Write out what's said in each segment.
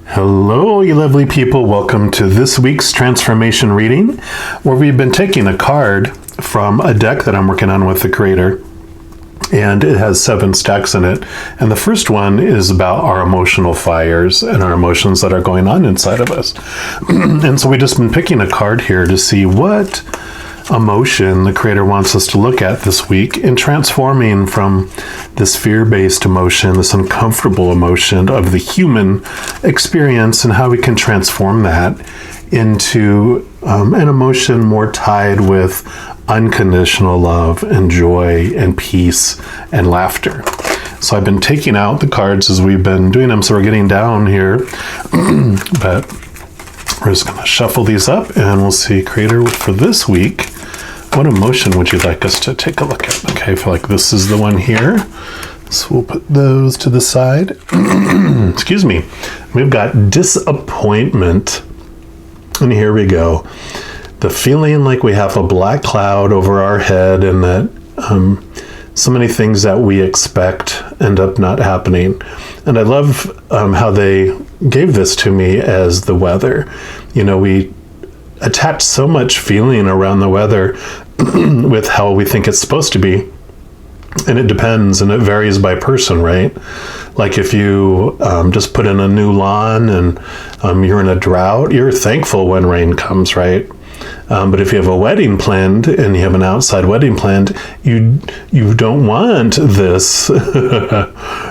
Hello, you lovely people. Welcome to this week's transformation reading, where we've been taking a card from a deck that I'm working on with the creator, and it has 7 stacks in it. And the first one is about our emotional fires and our emotions that are going on inside of us. And so we've just been picking a card here to see what emotion the creator wants us to look at this week in transforming from this fear-based emotion, this uncomfortable emotion of the human experience, and how we can transform that into an emotion more tied with unconditional love and joy and peace and laughter. So I've been taking out the cards as we've been doing them, so we're getting down here, but we're just going to shuffle these up and we'll see, creator, for this week, what emotion would you like us to take a look at? Okay, I feel like this is the one here. So we'll put those to the side. Excuse me. We've got disappointment. And here we go. The feeling like we have a black cloud over our head and that so many things that we expect end up not happening. And I love how they gave this to me as the weather. You know, we attach so much feeling around the weather with how we think it's supposed to be. And it depends, and it varies by person, right? Like if you just put in a new lawn and you're in a drought, you're thankful when rain comes, right? But if you have a wedding planned and you have an outside wedding planned, you don't want this.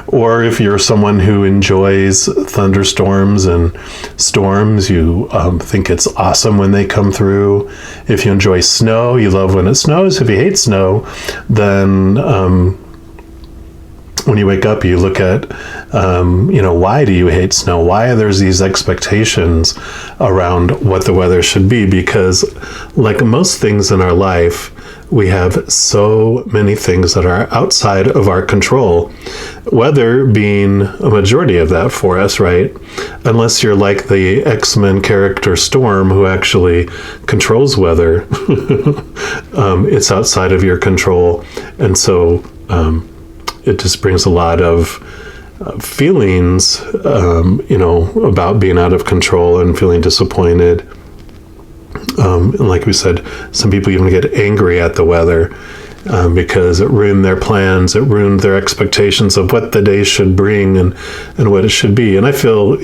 Or if you're someone who enjoys thunderstorms and storms, you think it's awesome when they come through. If you enjoy snow, you love when it snows. If you hate snow, then when you wake up, you look at, why do you hate snow? Why there's these expectations around what the weather should be? Because like most things in our life, we have so many things that are outside of our control, weather being a majority of that for us, right? Unless you're like the X-Men character Storm, who actually controls weather. It's outside of your control. And so, it just brings a lot of feelings, about being out of control and feeling disappointed. And like we said, some people even get angry at the weather because it ruined their plans, it ruined their expectations of what the day should bring and what it should be. And I feel,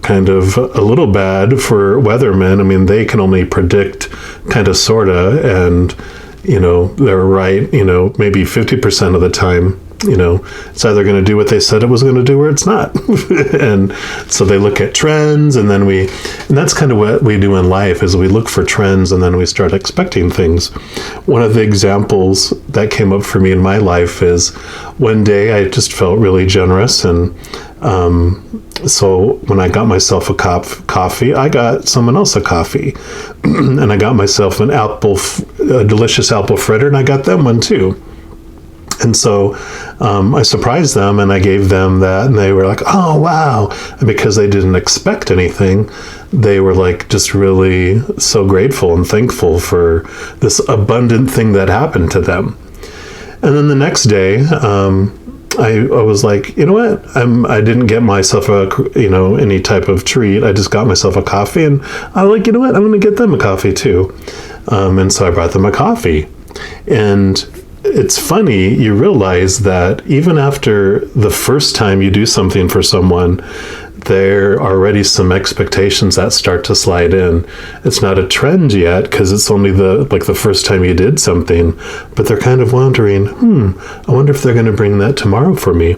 kind of a little bad for weathermen. I mean, they can only predict kind of, sorta, and they're right, maybe 50% of the time. It's either going to do what they said it was going to do or it's not. And so they look at trends, and that's kind of what we do in life, is we look for trends and then we start expecting things. One of the examples that came up for me in my life is one day I just felt really generous, and so when I got myself a coffee, I got someone else a coffee. And I got myself a delicious apple fritter, and I got them one too. And so I surprised them and I gave them that, and they were like, oh, wow. And because they didn't expect anything, they were like just really so grateful and thankful for this abundant thing that happened to them. And then the next day, I was like, you know what? I didn't get myself any type of treat. I just got myself a coffee, and I was like, you know what? I'm going to get them a coffee too. And so I brought them a coffee. And it's funny, you realize that even after the first time you do something for someone, there are already some expectations that start to slide in. It's not a trend yet because it's only the first time you did something, but they're kind of wondering, I wonder if they're going to bring that tomorrow for me.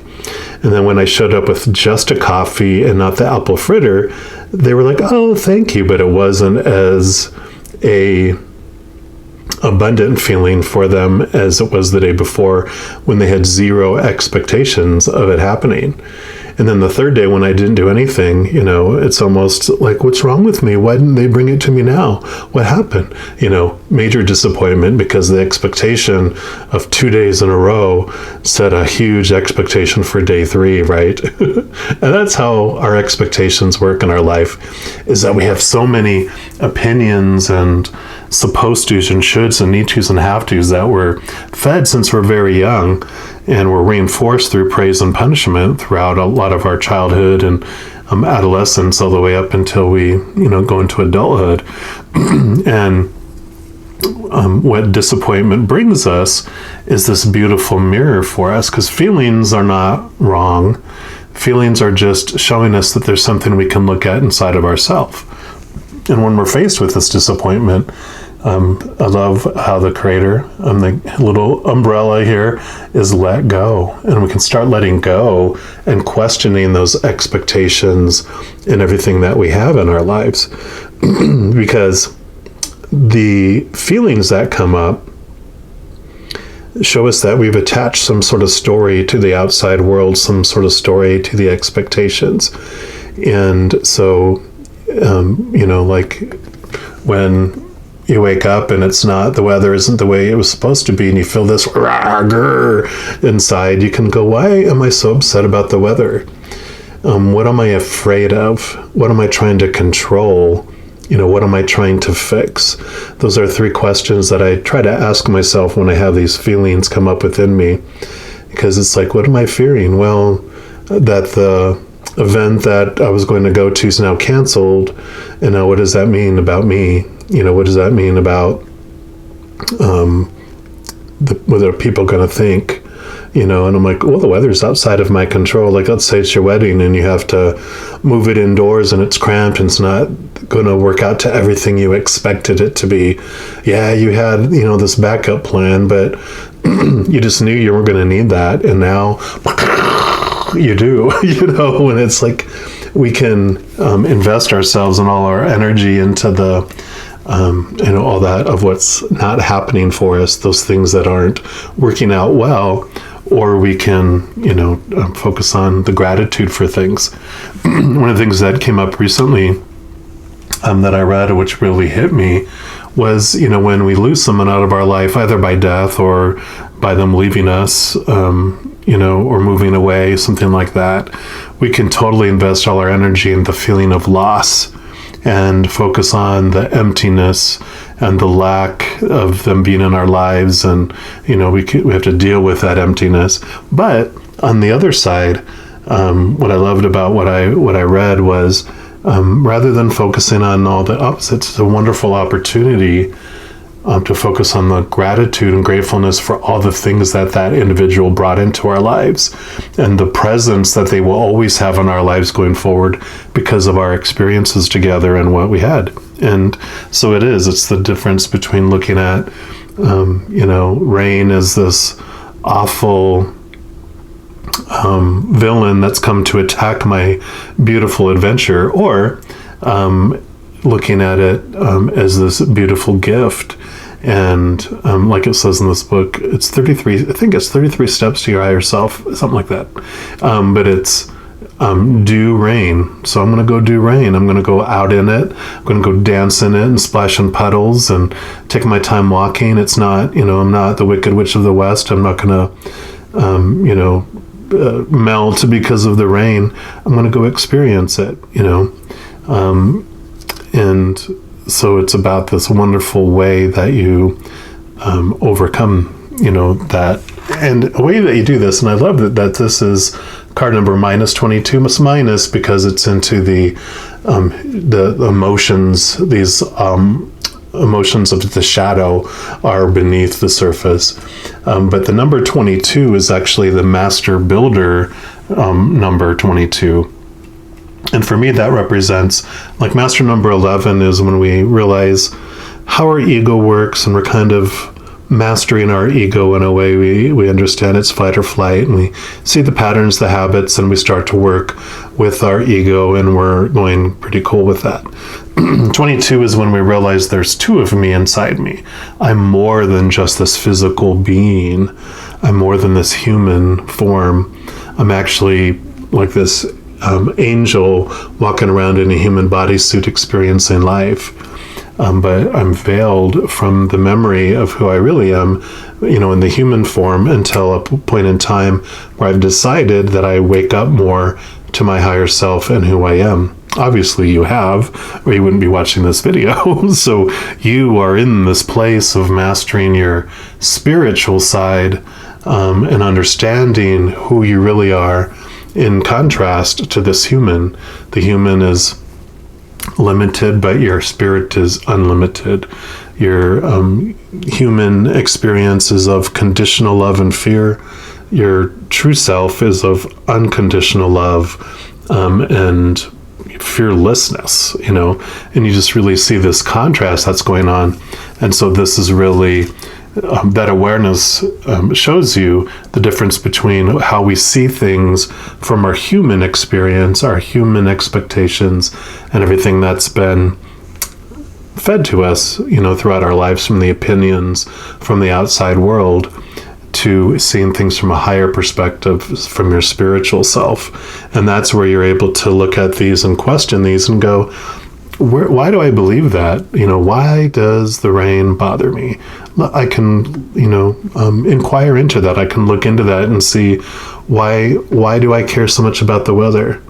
And then when I showed up with just a coffee and not the apple fritter, they were like, oh, thank you, but it wasn't as a abundant feeling for them as it was the day before, when they had zero expectations of it happening. And then the third day, when I didn't do anything, it's almost like, what's wrong with me? Why didn't they bring it to me now? What happened? Major disappointment, because the expectation of 2 days in a row set a huge expectation for day 3, right? And that's how our expectations work in our life, is that we have so many opinions and supposed to's and shoulds and need to's and have to's that we're fed since we're very young, and we're reinforced through praise and punishment throughout a lot of our childhood and adolescence all the way up until we, go into adulthood. And what disappointment brings us is this beautiful mirror for us, because feelings are not wrong. Feelings are just showing us that there's something we can look at inside of ourselves. And when we're faced with this disappointment, I love how the creator, the little umbrella here, is let go. And we can start letting go and questioning those expectations and everything that we have in our lives. Because the feelings that come up show us that we've attached some sort of story to the outside world, some sort of story to the expectations. And so, like when you wake up and the weather isn't the way it was supposed to be, and you feel this grr inside, you can go, why am I so upset about the weather? What am I afraid of? What am I trying to control? What am I trying to fix? Those are 3 questions that I try to ask myself when I have these feelings come up within me. Because it's like, what am I fearing? Well, that the event that I was going to go to is now canceled. And now what does that mean about me? What does that mean about what are people going to think? And I'm like, well, the weather's outside of my control. Like, let's say it's your wedding and you have to move it indoors and it's cramped and it's not going to work out to everything you expected it to be. Yeah, you had, this backup plan, but you just knew you weren't going to need that. And now you do, and it's like we can invest ourselves and all our energy into the all that of what's not happening for us, those things that aren't working out well, or we can, focus on the gratitude for things. One of the things that came up recently that I read, which really hit me, was, when we lose someone out of our life, either by death or by them leaving us, or moving away, something like that, we can totally invest all our energy in the feeling of loss and focus on the emptiness and the lack of them being in our lives. And, we have to deal with that emptiness. But on the other side, what I loved about what I read was, rather than focusing on all the opposites, it's a wonderful opportunity to focus on the gratitude and gratefulness for all the things that individual brought into our lives and the presence that they will always have in our lives going forward because of our experiences together and what we had. And so it's the difference between looking at, rain as this awful villain that's come to attack my beautiful adventure, or looking at it as this beautiful gift. And like it says in this book, it's 33 steps to your higher self, something like that. But it's do rain. So I'm going to go do rain. I'm going to go out in it. I'm going to go dance in it and splash in puddles and take my time walking. It's not, I'm not the Wicked Witch of the West. I'm not going to, melt because of the rain. I'm going to go experience it, and so it's about this wonderful way that you overcome, that, and a way that you do this. And I love that this is card number -22. It's minus because it's into the emotions. These emotions of the shadow are beneath the surface. But the number 22 is actually the master builder number 22. And for me, that represents, like, master number 11 is when we realize how our ego works, and we're kind of mastering our ego in a way we understand it's fight or flight, and we see the patterns, the habits, and we start to work with our ego, and we're going pretty cool with that. 22 is when we realize there's 2 of me inside me. I'm more than just this physical being. I'm more than this human form. I'm actually like this angel walking around in a human bodysuit experiencing life. But I'm veiled from the memory of who I really am, in the human form, until a point in time where I've decided that I wake up more to my higher self and who I am. Obviously you have, or you wouldn't be watching this video. So you are in this place of mastering your spiritual side, and understanding who you really are, in contrast to this human. The human is limited, but your spirit is unlimited. Your human experience is of conditional love and fear. Your true self is of unconditional love and fearlessness, and you just really see this contrast that's going on. And so this is really that awareness shows you the difference between how we see things from our human experience, our human expectations, and everything that's been fed to us, throughout our lives from the opinions from the outside world, to seeing things from a higher perspective from your spiritual self. And that's where you're able to look at these and question these and go, why do I believe that? Why does the rain bother me? I can, inquire into that. I can look into that and see why do I care so much about the weather?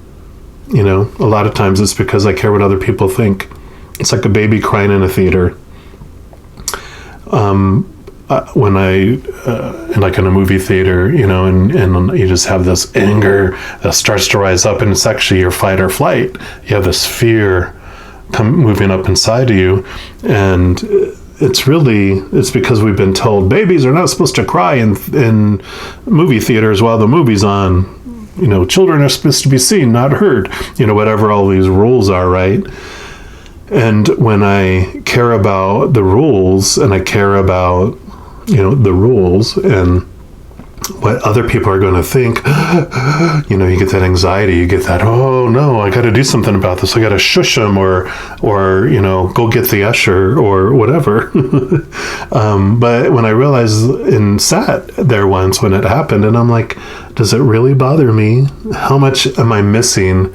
A lot of times it's because I care what other people think. It's like a baby crying in a theater. When like in a movie theater, and you just have this anger that starts to rise up, and it's actually your fight or flight. You have this fear moving up inside of you, and it's because we've been told babies are not supposed to cry in movie theaters while the movie's on. Children are supposed to be seen, not heard. Whatever all these rules are, right? And when I care about the rules, and I care about the rules and what other people are going to think, you get that anxiety, you get that, oh no, I got to do something about this. I got to shush them or go get the usher or whatever. But when I realized and sat there once when it happened, and I'm like, does it really bother me? How much am I missing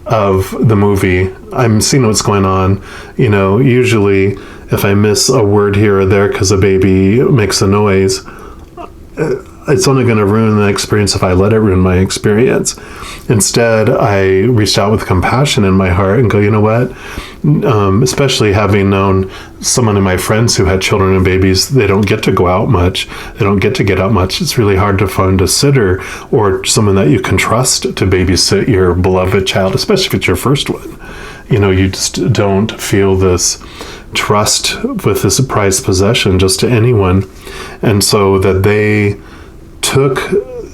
of the movie? I'm seeing what's going on. Usually if I miss a word here or there because a baby makes a noise, it's only going to ruin the experience if I let it ruin my experience. Instead, I reached out with compassion in my heart and go, you know what? Especially having known someone of my friends who had children and babies, they don't get to go out much. They don't get to get out much. It's really hard to find a sitter or someone that you can trust to babysit your beloved child, especially if it's your first one. You just don't feel this trust with this prized possession just to anyone. And so that they took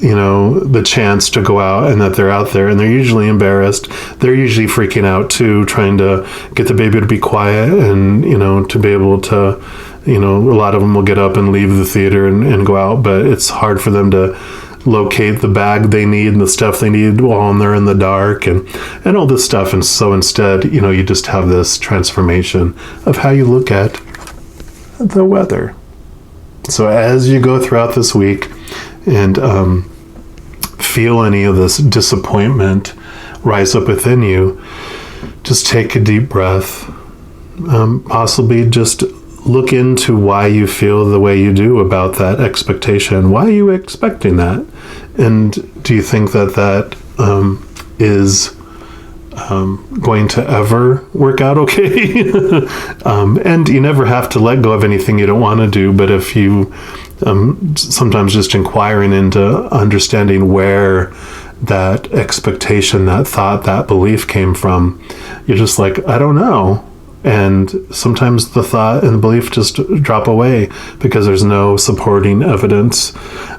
the chance to go out, and that they're out there, and they're usually embarrassed, they're usually freaking out too, trying to get the baby to be quiet and to be able to a lot of them will get up and leave the theater and go out, but it's hard for them to locate the bag they need and the stuff they need while they're in the dark and all this stuff. And so instead, you just have this transformation of how you look at the weather. So as you go throughout this week and feel any of this disappointment rise up within you, just take a deep breath. Possibly just look into why you feel the way you do about that expectation. Why are you expecting that? And do you think that is going to ever work out okay? And you never have to let go of anything you don't want to do, but if you sometimes just inquiring into understanding where that expectation, that thought, that belief came from, you're just like, I don't know. And sometimes the thought and the belief just drop away because there's no supporting evidence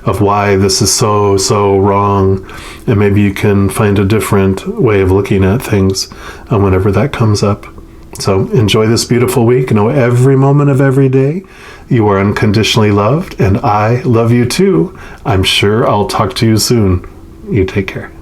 of why this is so wrong. And maybe you can find a different way of looking at things whenever that comes up. So enjoy this beautiful week. Know every moment of every day you are unconditionally loved, and I love you too. I'm sure I'll talk to you soon. You take care.